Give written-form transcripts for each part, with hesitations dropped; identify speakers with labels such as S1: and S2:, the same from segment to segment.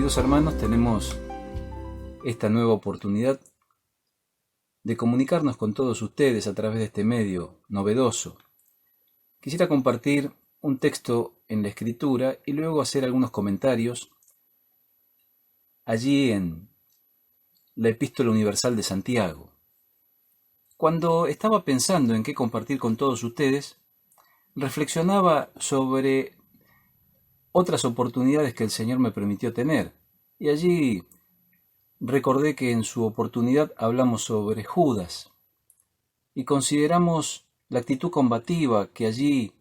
S1: Queridos hermanos, tenemos esta nueva oportunidad de comunicarnos con todos ustedes a través de este medio novedoso. Quisiera compartir un texto en la Escritura y luego hacer algunos comentarios allí en la Epístola Universal de Santiago. Cuando estaba pensando en qué compartir con todos ustedes, reflexionaba sobre otras oportunidades que el Señor me permitió tener, y allí recordé que en su oportunidad hablamos sobre Judas y consideramos la actitud combativa que allí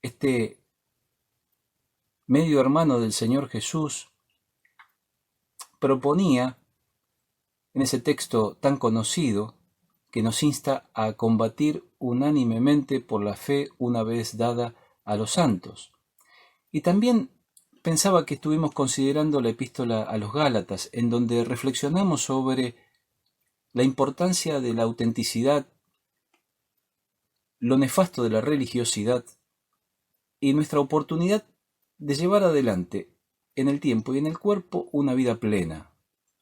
S1: este medio hermano del Señor Jesús proponía en ese texto tan conocido que nos insta a combatir unánimemente por la fe una vez dada a los santos. Y también pensaba que estuvimos considerando la epístola a los Gálatas, en donde reflexionamos sobre la importancia de la autenticidad, lo nefasto de la religiosidad y nuestra oportunidad de llevar adelante en el tiempo y en el cuerpo una vida plena,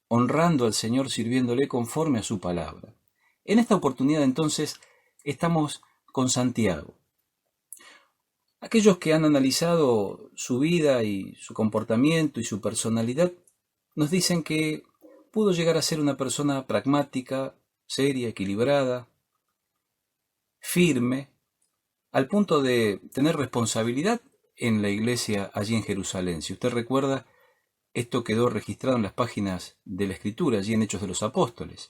S1: honrando al Señor, sirviéndole conforme a su palabra. En esta oportunidad entonces estamos con Santiago. Aquellos que han analizado su vida y su comportamiento y su personalidad nos dicen que pudo llegar a ser una persona pragmática, seria, equilibrada, firme, al punto de tener responsabilidad en la iglesia allí en Jerusalén. Si usted recuerda, esto quedó registrado en las páginas de la Escritura, allí en Hechos de los Apóstoles.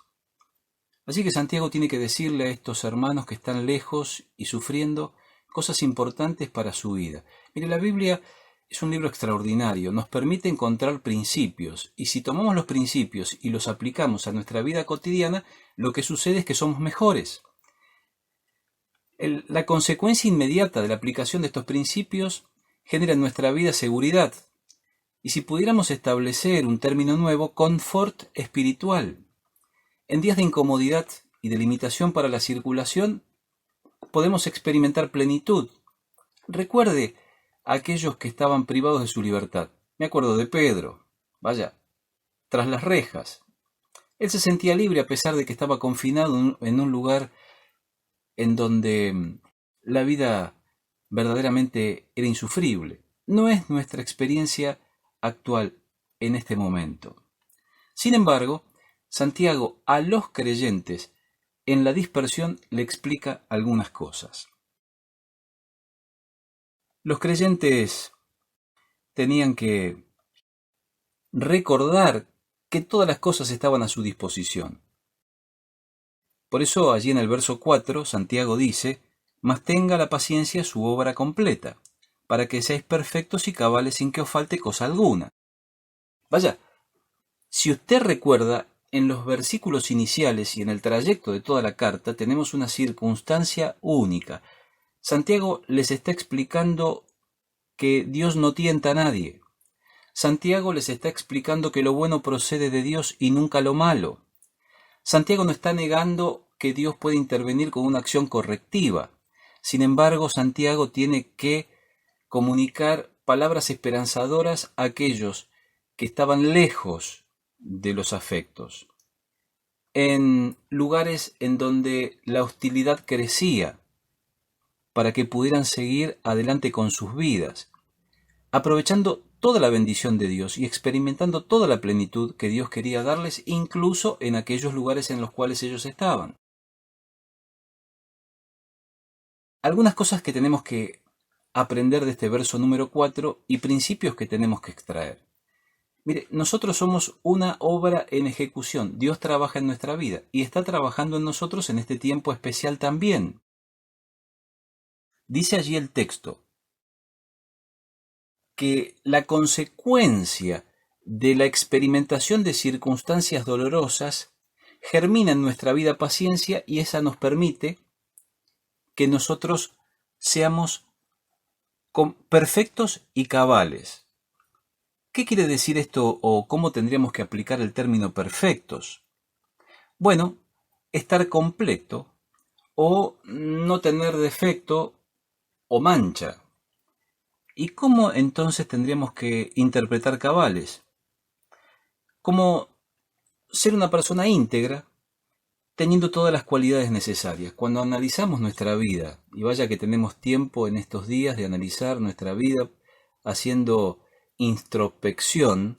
S1: Así que Santiago tiene que decirle a estos hermanos que están lejos y sufriendo cosas importantes para su vida. Mire, la Biblia es un libro extraordinario, nos permite encontrar principios, y si tomamos los principios y los aplicamos a nuestra vida cotidiana, lo que sucede es que somos mejores. La consecuencia inmediata de la aplicación de estos principios genera en nuestra vida seguridad, y si pudiéramos establecer un término nuevo, confort espiritual. En días de incomodidad y de limitación para la circulación, podemos experimentar plenitud. Recuerde a aquellos que estaban privados de su libertad. Me acuerdo de Pedro, tras las rejas. Él se sentía libre a pesar de que estaba confinado en un lugar en donde la vida verdaderamente era insufrible. No es nuestra experiencia actual en este momento. Sin embargo, Santiago a los creyentes en la dispersión le explica algunas cosas. Los creyentes tenían que recordar que todas las cosas estaban a su disposición. Por eso allí en el verso 4 Santiago dice: «Mas tenga la paciencia su obra completa, para que seáis perfectos y cabales sin que os falte cosa alguna». Si usted recuerda, en los versículos iniciales y en el trayecto de toda la carta tenemos una circunstancia única. Santiago les está explicando que Dios no tienta a nadie. Santiago les está explicando que lo bueno procede de Dios y nunca lo malo. Santiago no está negando que Dios puede intervenir con una acción correctiva. Sin embargo, Santiago tiene que comunicar palabras esperanzadoras a aquellos que estaban lejos de los afectos, en lugares en donde la hostilidad crecía, para que pudieran seguir adelante con sus vidas, aprovechando toda la bendición de Dios y experimentando toda la plenitud que Dios quería darles, incluso en aquellos lugares en los cuales ellos estaban. Algunas cosas que tenemos que aprender de este verso número 4 y principios que tenemos que extraer. Mire, nosotros somos una obra en ejecución. Dios trabaja en nuestra vida y está trabajando en nosotros en este tiempo especial también. Dice allí el texto que la consecuencia de la experimentación de circunstancias dolorosas germina en nuestra vida paciencia, y esa nos permite que nosotros seamos perfectos y cabales. ¿Qué quiere decir esto, o cómo tendríamos que aplicar el término perfectos? Bueno, estar completo o no tener defecto o mancha. ¿Y cómo entonces tendríamos que interpretar cabales? como ser una persona íntegra, teniendo todas las cualidades necesarias. Cuando analizamos nuestra vida, y vaya que tenemos tiempo en estos días de analizar nuestra vida haciendo introspección,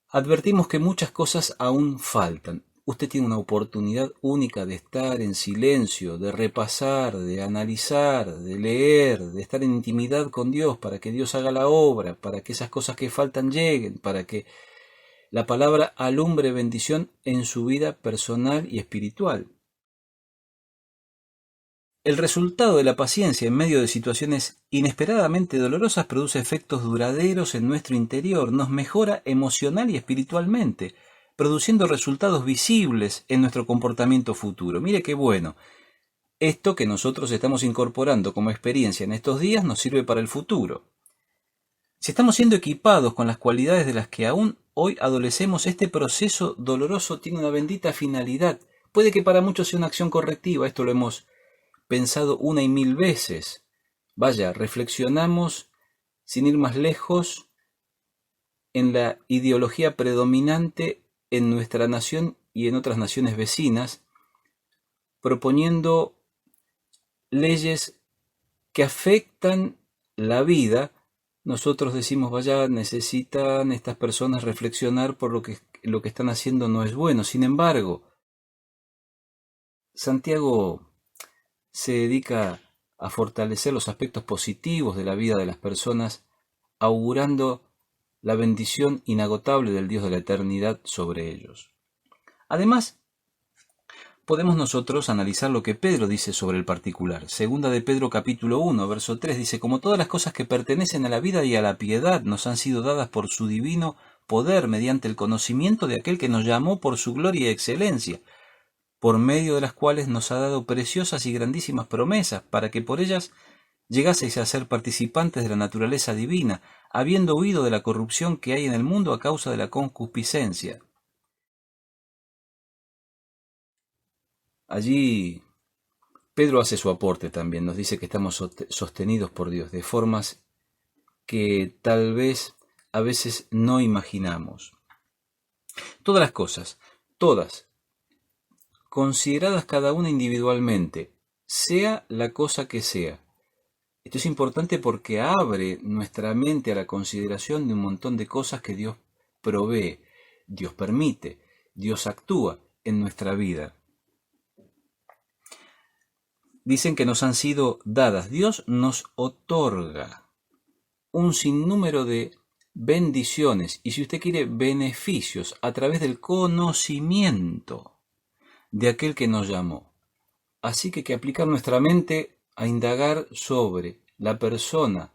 S1: advertimos que muchas cosas aún faltan. Usted tiene una oportunidad única de estar en silencio, de repasar, de analizar, de leer, de estar en intimidad con Dios para que Dios haga la obra, para que esas cosas que faltan lleguen, para que la palabra alumbre bendición en su vida personal y espiritual. El resultado de la paciencia en medio de situaciones inesperadamente dolorosas produce efectos duraderos en nuestro interior, nos mejora emocional y espiritualmente, produciendo resultados visibles en nuestro comportamiento futuro. Mire qué bueno. Esto que nosotros estamos incorporando como experiencia en estos días nos sirve para el futuro. Si estamos siendo equipados con las cualidades de las que aún hoy adolecemos, este proceso doloroso tiene una bendita finalidad. Puede que para muchos sea una acción correctiva, esto lo hemos pensado una y mil veces. Vaya, reflexionamos sin ir más lejos en la ideología predominante en nuestra nación y en otras naciones vecinas, proponiendo leyes que afectan la vida. Nosotros decimos, vaya, necesitan estas personas reflexionar por lo que están haciendo no es bueno. Sin embargo, Santiago se dedica a fortalecer los aspectos positivos de la vida de las personas, augurando la bendición inagotable del Dios de la eternidad sobre ellos. Además, podemos nosotros analizar lo que Pedro dice sobre el particular. Segunda de Pedro capítulo 1, verso 3 dice, como todas las cosas que pertenecen a la vida y a la piedad nos han sido dadas por su divino poder mediante el conocimiento de aquel que nos llamó por su gloria y excelencia, por medio de las cuales nos ha dado preciosas y grandísimas promesas, para que por ellas llegaseis a ser participantes de la naturaleza divina, habiendo huido de la corrupción que hay en el mundo a causa de la concupiscencia. Allí Pedro hace su aporte también, nos dice que estamos sostenidos por Dios de formas que tal vez a veces no imaginamos. Todas las cosas, todas, consideradas cada una individualmente, sea la cosa que sea. Esto es importante porque abre nuestra mente a la consideración de un montón de cosas que Dios provee, Dios permite, Dios actúa en nuestra vida. Dicen que nos han sido dadas. Dios nos otorga un sinnúmero de bendiciones y, si usted quiere, beneficios a través del conocimiento de aquel que nos llamó. Así que aplicar nuestra mente a indagar sobre la persona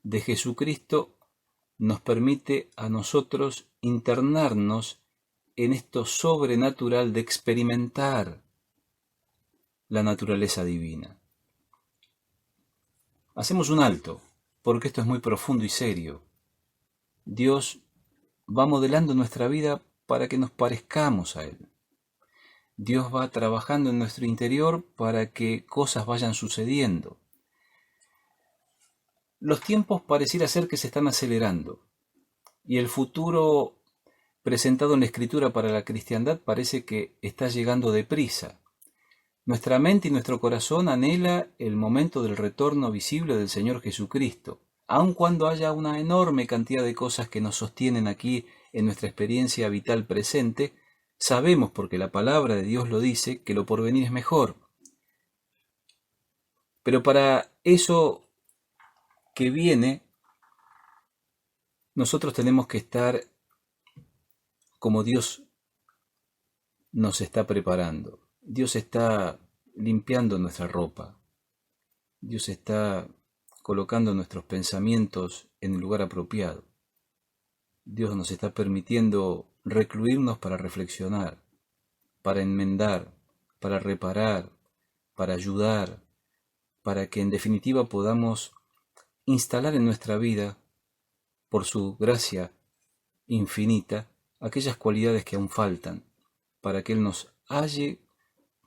S1: de Jesucristo nos permite a nosotros internarnos en esto sobrenatural de experimentar la naturaleza divina. Hacemos un alto, porque esto es muy profundo y serio. Dios va modelando nuestra vida para que nos parezcamos a Él. Dios va trabajando en nuestro interior para que cosas vayan sucediendo. Los tiempos pareciera ser que se están acelerando, y el futuro presentado en la Escritura para la cristiandad parece que está llegando deprisa. Nuestra mente y nuestro corazón anhela el momento del retorno visible del Señor Jesucristo, aun cuando haya una enorme cantidad de cosas que nos sostienen aquí en nuestra experiencia vital presente. Sabemos, porque la palabra de Dios lo dice, que lo porvenir es mejor. Pero para eso que viene, nosotros tenemos que estar como Dios nos está preparando. Dios está limpiando nuestra ropa. Dios está colocando nuestros pensamientos en el lugar apropiado. Dios nos está permitiendo recluirnos para reflexionar, para enmendar, para reparar, para ayudar, para que en definitiva podamos instalar en nuestra vida, por su gracia infinita, aquellas cualidades que aún faltan, para que Él nos halle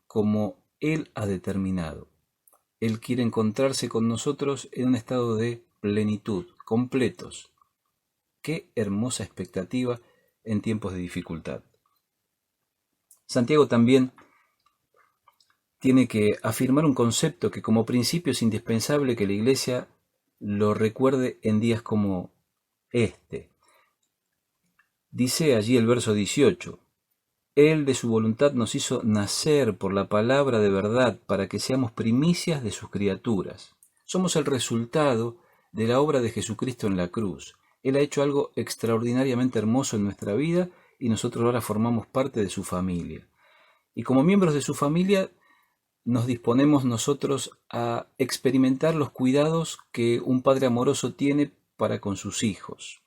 S1: como Él ha determinado. Él quiere encontrarse con nosotros en un estado de plenitud, completos. Qué hermosa expectativa en tiempos de dificultad. Santiago también tiene que afirmar un concepto que como principio es indispensable que la Iglesia lo recuerde en días como este. Dice allí el verso 18, Él de su voluntad nos hizo nacer por la palabra de verdad para que seamos primicias de sus criaturas. Somos el resultado de la obra de Jesucristo en la cruz. Él ha hecho algo extraordinariamente hermoso en nuestra vida y nosotros ahora formamos parte de su familia. Y como miembros de su familia nos disponemos nosotros a experimentar los cuidados que un padre amoroso tiene para con sus hijos.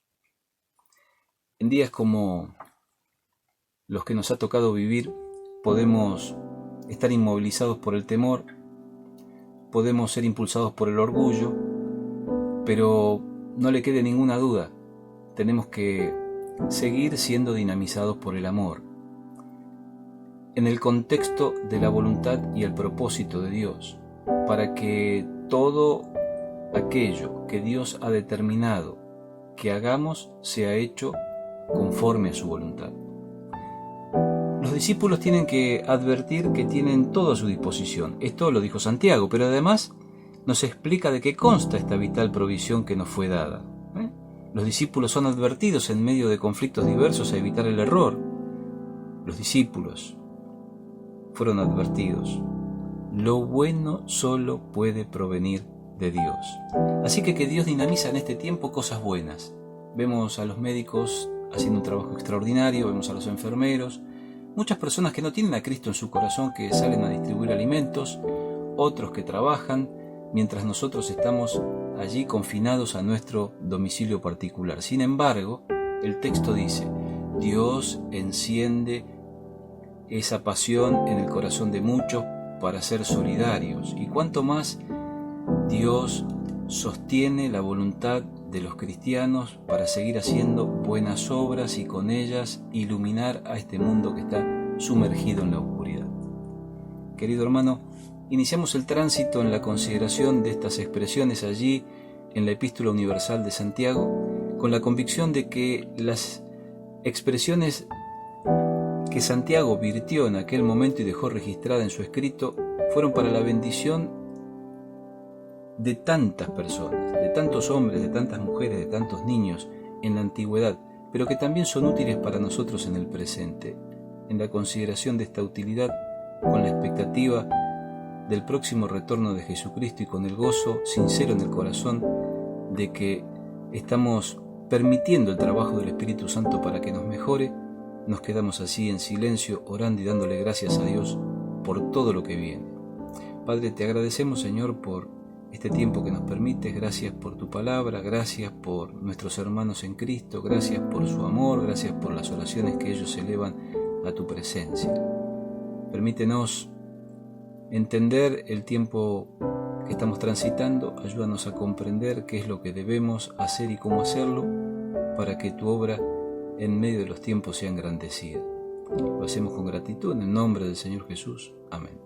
S1: En días como los que nos ha tocado vivir, podemos estar inmovilizados por el temor, podemos ser impulsados por el orgullo, pero no le quede ninguna duda, tenemos que seguir siendo dinamizados por el amor, en el contexto de la voluntad y el propósito de Dios, para que todo aquello que Dios ha determinado que hagamos sea hecho conforme a su voluntad. Los discípulos tienen que advertir que tienen todo a su disposición. Esto lo dijo Santiago, pero además nos explica de qué consta esta vital provisión que nos fue dada. Los discípulos son advertidos en medio de conflictos diversos a evitar el error. Los discípulos fueron advertidos. Lo bueno solo puede provenir de Dios. Así que Dios dinamiza en este tiempo cosas buenas. Vemos a los médicos haciendo un trabajo extraordinario, vemos a los enfermeros, muchas personas que no tienen a Cristo en su corazón que salen a distribuir alimentos, otros que trabajan, mientras nosotros estamos allí confinados a nuestro domicilio particular. Sin embargo, el texto dice, Dios enciende esa pasión en el corazón de muchos para ser solidarios, y cuanto más Dios sostiene la voluntad de los cristianos para seguir haciendo buenas obras y con ellas iluminar a este mundo que está sumergido en la oscuridad. Querido hermano, iniciamos el tránsito en la consideración de estas expresiones allí en la Epístola Universal de Santiago, con la convicción de que las expresiones que Santiago virtió en aquel momento y dejó registrada en su escrito fueron para la bendición de tantas personas, de tantos hombres, de tantas mujeres, de tantos niños en la antigüedad, pero que también son útiles para nosotros en el presente, en la consideración de esta utilidad, con la expectativa del próximo retorno de Jesucristo y con el gozo sincero en el corazón de que estamos permitiendo el trabajo del Espíritu Santo para que nos mejore, nos quedamos así en silencio, orando y dándole gracias a Dios por todo lo que viene. Padre, te agradecemos, Señor, por este tiempo que nos permites, gracias por tu palabra, gracias por nuestros hermanos en Cristo, gracias por su amor, gracias por las oraciones que ellos elevan a tu presencia. Permítenos entender el tiempo que estamos transitando, ayúdanos a comprender qué es lo que debemos hacer y cómo hacerlo para que tu obra en medio de los tiempos sea engrandecida. Lo hacemos con gratitud en el nombre del Señor Jesús. Amén.